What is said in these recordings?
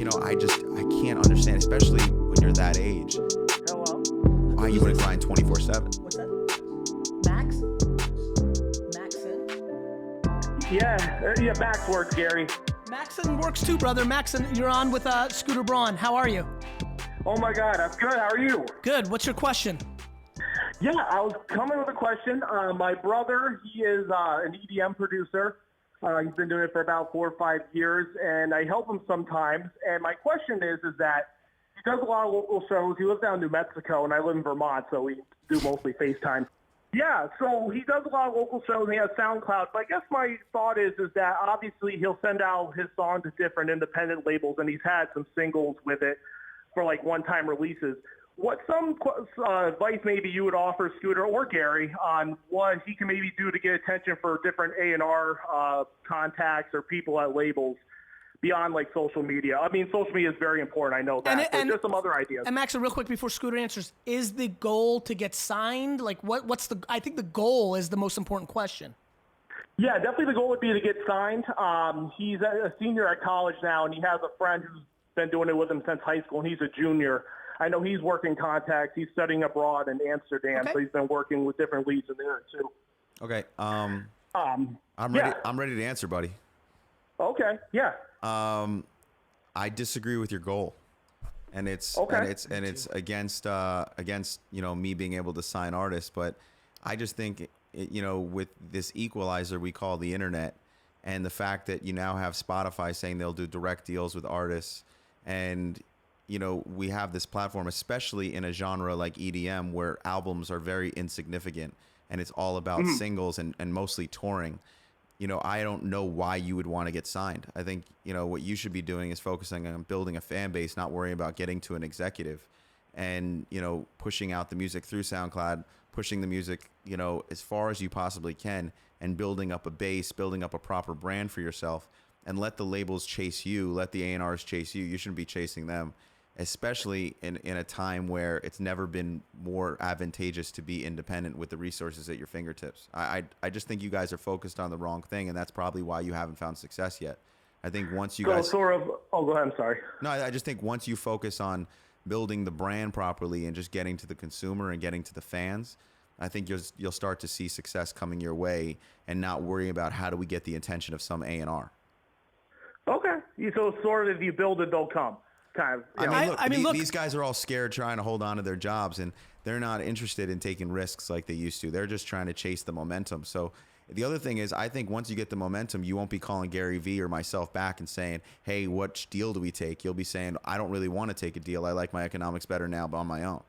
I can't understand, especially when you're that age. Hello? Why you wouldn't grind 24/7? What's that? Max? Maxon? Yeah, Max works, Gary. Maxon works too, brother. Maxon, you're on with Scooter Braun. How are you? Oh my God, I'm good. How are you? Good. What's your question? Yeah, I was coming with a question. My brother, he is an EDM producer. He's been doing it for about 4 or 5 years, and I help him sometimes. And my question is that he does a lot of local shows. He lives down in New Mexico, and I live in Vermont, so we do mostly FaceTime. Yeah, so he does a lot of local shows, and he has SoundCloud. But I guess my thought is that obviously he'll send out his song to different independent labels, and he's had some singles with it for like one-time releases. What some advice maybe you would offer Scooter or Gary on what he can maybe do to get attention for different A&R contacts or people at labels beyond like social media? I mean, social media is very important. I know that. And just some other ideas. And Max, real quick before Scooter answers, is the goal to get signed? Like what's the? I think the goal is the most important question. Yeah, definitely the goal would be to get signed. He's a senior at college now, and he has a friend who's been doing it with him since high school, and he's a junior. I know he's working contacts. He's studying abroad in Amsterdam, so he's been working with different leads in there too. Okay. I'm ready. I'm ready to answer, buddy. Okay. Yeah. I disagree with your goal, and it's against me being able to sign artists. But I just think with this equalizer we call the internet, and the fact that you now have Spotify saying they'll do direct deals with artists, and we have this platform, especially in a genre like EDM, where albums are very insignificant and it's all about singles and mostly touring. I don't know why you would want to get signed. I think, what you should be doing is focusing on building a fan base, not worrying about getting to an executive, and, pushing out the music through SoundCloud, pushing the music, as far as you possibly can, and building up a base, building up a proper brand for yourself, and let the labels chase you, let the A&Rs chase you. You shouldn't be chasing them, especially in a time where it's never been more advantageous to be independent with the resources at your fingertips. I just think you guys are focused on the wrong thing, and that's probably why you haven't found success yet. I think once you go ahead, I'm sorry. No, I just think once you focus on building the brand properly and just getting to the consumer and getting to the fans, I think you'll start to see success coming your way and not worry about how do we get the attention of some A&R. Okay. So sort of if you build it, they'll come. Kind of, look, these guys are all scared trying to hold on to their jobs, and they're not interested in taking risks like they used to. They're just trying to chase the momentum. So the other thing is, I think once you get the momentum, you won't be calling Gary V or myself back and saying, hey, what deal do we take? You'll be saying, I don't really want to take a deal. I like my economics better now on my own.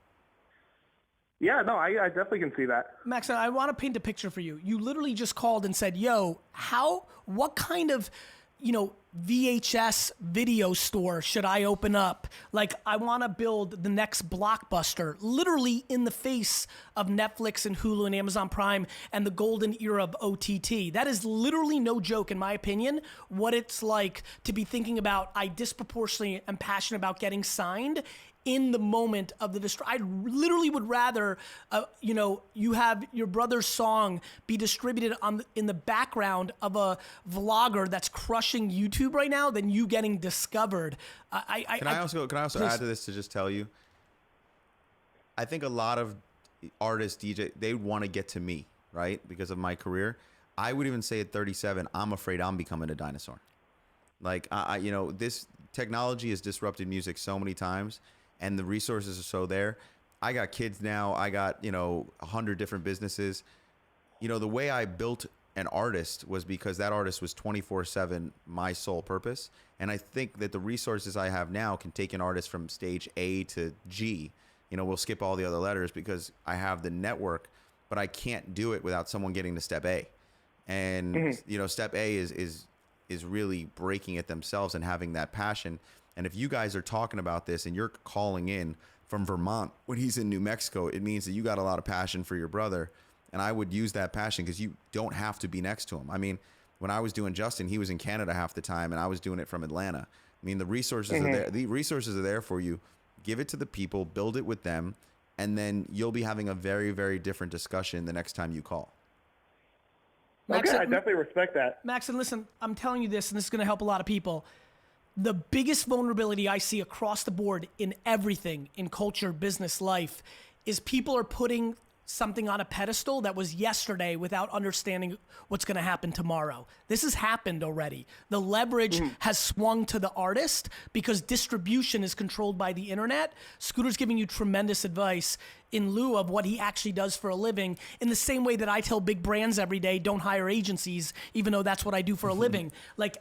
Yeah, no, I definitely can see that. Max, I want to paint a picture for you. You literally just called and said, yo, what kind of VHS video store should I open up? Like, I want to build the next Blockbuster, literally in the face of Netflix and Hulu and Amazon Prime and the golden era of OTT. That is literally no joke, in my opinion, what it's like to be thinking about. I disproportionately am passionate about getting signed in the moment of the I literally would rather, you have your brother's song be distributed in the background of a vlogger that's crushing YouTube right now than you getting discovered. Can I also add to this to just tell you? I think a lot of artists, DJ, they want to get to me, right? Because of my career. I would even say at 37, I'm afraid I'm becoming a dinosaur. Like, this technology has disrupted music so many times, and the resources are so there. I got kids now. I got, 100 different businesses. The way I built an artist was because that artist was 24/7 my sole purpose. And I think that the resources I have now can take an artist from stage A to G. We'll skip all the other letters because I have the network, but I can't do it without someone getting to step A. And, step A is really breaking it themselves and having that passion. And if you guys are talking about this and you're calling in from Vermont when he's in New Mexico, it means that you got a lot of passion for your brother. And I would use that passion because you don't have to be next to him. I mean, when I was doing Justin, he was in Canada half the time, and I was doing it from Atlanta. I mean, the resources are there. The resources are there for you. Give it to the people, build it with them, and then you'll be having a very, very different discussion the next time you call. Okay, I definitely respect that. Max, and listen, I'm telling you this, and this is going to help a lot of people. the biggest vulnerability I see across the board in everything, in culture, business, life, is people are putting something on a pedestal that was yesterday without understanding what's going to happen tomorrow. This has happened already. The leverage has swung to the artist because distribution is controlled by the internet. Scooter's giving you tremendous advice in lieu of what he actually does for a living, in the same way that I tell big brands every day, don't hire agencies, even though that's what I do for a living.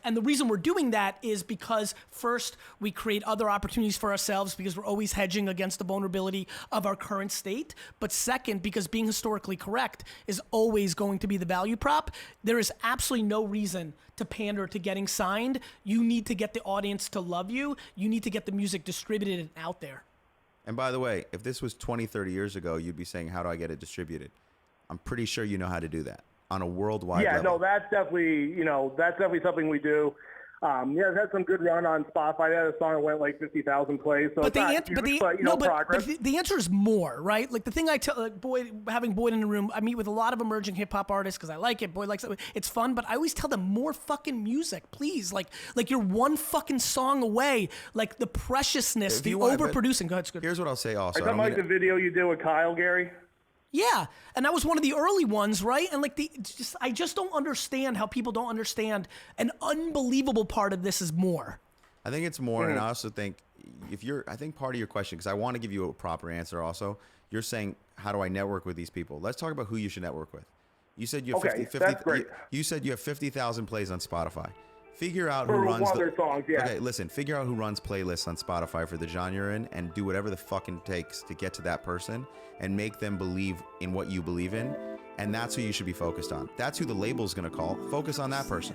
And the reason we're doing that is because first, we create other opportunities for ourselves because we're always hedging against the vulnerability of our current state. But second, because being historically correct is always going to be the value prop, there is absolutely no reason to pander to getting signed. You need to get the audience to love you. You need to get the music distributed and out there. And by the way, if this was 20, 30 years ago, you'd be saying, how do I get it distributed? I'm pretty sure you know how to do that on a worldwide level. No, that's definitely something we do. It had some good run on Spotify. That song that went like 50,000 plays. So progress. But the answer is more, right? Like the thing I tell, having Boyd in the room, I meet with a lot of emerging hip hop artists because I like it. Boyd likes it. It's fun, but I always tell them more fucking music, please. Like you're one fucking song away. Like the preciousness, the overproducing. Go ahead, Scooter. Here's what I'll say also. Are you talking about the video you did with Kyle, Gary? Yeah, and that was one of the early ones, right? And I just don't understand how people don't understand. An unbelievable part of this is more. I think it's more, and I also think I think part of your question, because I want to give you a proper answer also, you're saying, how do I network with these people? Let's talk about who you should network with. You said you have that's great. You said you have 50,000 plays on Spotify. Figure out who runs their songs, yeah. Okay, listen, figure out who runs playlists on Spotify for the genre you're in and do whatever the fucking takes to get to that person and make them believe in what you believe in. And that's who you should be focused on. That's who the label's going to call. Focus on that person.